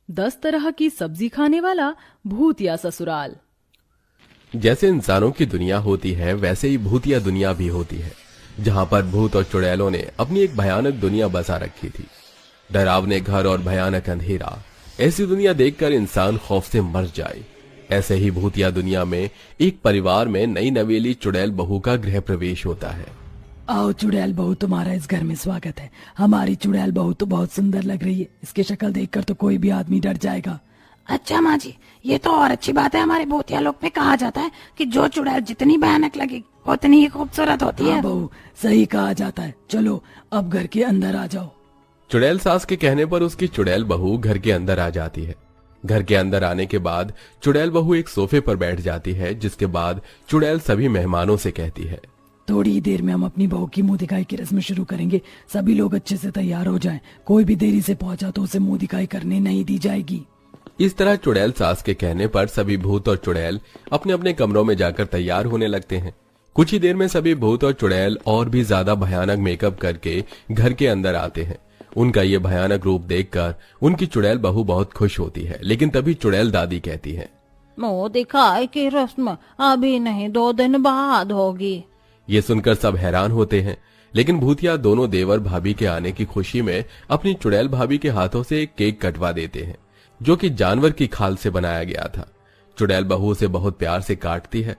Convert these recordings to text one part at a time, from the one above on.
10 तरह की सब्जी खाने वाला भूतिया ससुराल। जैसे इंसानों की दुनिया होती है वैसे ही भूतिया दुनिया भी होती है, जहां पर भूत और चुड़ैलों ने अपनी एक भयानक दुनिया बसा रखी थी। डरावने घर और भयानक अंधेरा, ऐसी दुनिया देखकर इंसान खौफ से मर जाए। ऐसे ही भूतिया दुनिया में एक परिवार में नई नवेली चुड़ैल बहू का गृह प्रवेश होता है। आओ चुड़ैल बहू, तुम्हारा इस घर में स्वागत है। हमारी चुड़ैल बहू तो बहुत सुंदर लग रही है। इसकी शक्ल देखकर तो कोई भी आदमी डर जाएगा। अच्छा माँ जी, ये तो और अच्छी बात है। हमारे भूतिया लोक में कहा जाता है कि जो चुड़ैल जितनी भयानक लगेगी उतनी ही खूबसूरत होती है। हाँ बहू, सही कहा जाता है। चलो अब घर के अंदर आ जाओ। चुड़ैल सास के कहने पर उसकी चुड़ैल बहू घर के अंदर आ जाती है। घर के अंदर आने के बाद चुड़ैल बहू एक सोफे पर बैठ जाती है, जिसके बाद चुड़ैल सभी मेहमानों से कहती है, थोड़ी देर में हम अपनी बहू की मुंह दिखाई की रस्म शुरू करेंगे। सभी लोग अच्छे से तैयार हो जाएं। कोई भी देरी से पहुंचा तो उसे मुंह दिखाई करने नहीं दी जाएगी। इस तरह चुड़ैल सास के कहने पर सभी भूत और चुड़ैल अपने अपने कमरों में जाकर तैयार होने लगते हैं। कुछ ही देर में सभी भूत और चुड़ैल और भी ज्यादा भयानक मेकअप करके घर के अंदर आते हैं। उनका ये भयानक रूप देखकर उनकी चुड़ैल बहू बहुत खुश होती है, लेकिन तभी चुड़ैल दादी कहती है, मुंह दिखाई की रस्म अभी नहीं, 2 दिन बाद होगी। ये सुनकर सब हैरान होते हैं, लेकिन भूतिया दोनों देवर भाभी के आने की खुशी में अपनी चुड़ैल भाभी के हाथों से एक केक कटवा देते हैं, जो कि जानवर की खाल से बनाया गया था। चुड़ैल बहू उसे बहुत प्यार से काटती है।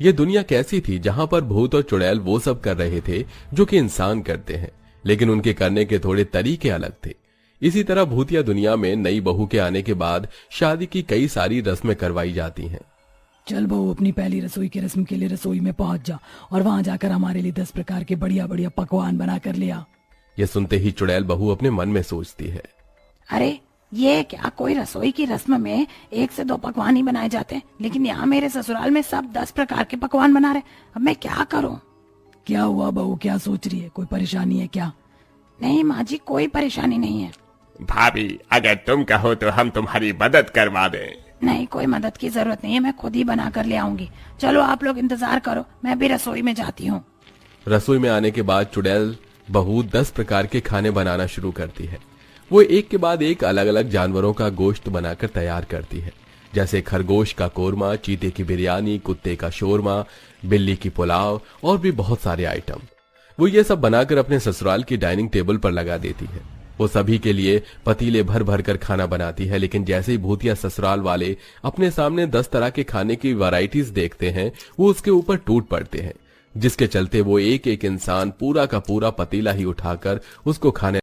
ये दुनिया कैसी थी जहां पर भूत और चुड़ैल वो सब कर रहे थे जो कि इंसान करते हैं, लेकिन उनके करने के थोड़े तरीके अलग थे। इसी तरह भूतिया दुनिया में नई बहू के आने के बाद शादी की कई सारी रस्में करवाई जाती हैं। चल बहू, अपनी पहली रसोई की रस्म के लिए रसोई में पहुंच जा और वहां जाकर हमारे लिए 10 प्रकार के बढ़िया बढ़िया पकवान बना कर ले आ। ये सुनते ही चुड़ैल बहू अपने मन में सोचती है, अरे ये क्या, कोई रसोई की रस्म में 1 से 2 पकवान ही बनाए जाते हैं, लेकिन यहाँ मेरे ससुराल में सब 10 प्रकार के पकवान बना रहे। अब मैं क्या करूँ? क्या हुआ बहू, क्या सोच रही है? कोई परेशानी है क्या? नहीं माँ जी, कोई परेशानी नहीं है। भाभी, अगर तुम कहो तो हम तुम्हारी मदद करवा दें। नहीं, कोई मदद की जरूरत नहीं है, मैं खुद ही बना कर ले आऊंगी। चलो आप लोग इंतजार करो, मैं भी रसोई में जाती हूँ। रसोई में आने के बाद चुड़ैल बहू 10 प्रकार के खाने बनाना शुरू करती है। वो एक के बाद एक अलग अलग जानवरों का गोश्त बनाकर तैयार करती है, जैसे खरगोश का कोरमा, चीते की बिरयानी, कुत्ते का शोरमा, बिल्ली की पुलाव और भी बहुत सारे आइटम। वो ये सब बनाकर अपने ससुराल की डाइनिंग टेबल पर लगा देती है। वो सभी के लिए पतीले भर भर कर खाना बनाती है, लेकिन जैसे ही भूतिया ससुराल वाले अपने सामने 10 तरह के खाने की वैरायटीज देखते हैं, वो उसके ऊपर टूट पड़ते हैं, जिसके चलते वो एक एक इंसान पूरा का पूरा पतीला ही उठाकर उसको खाने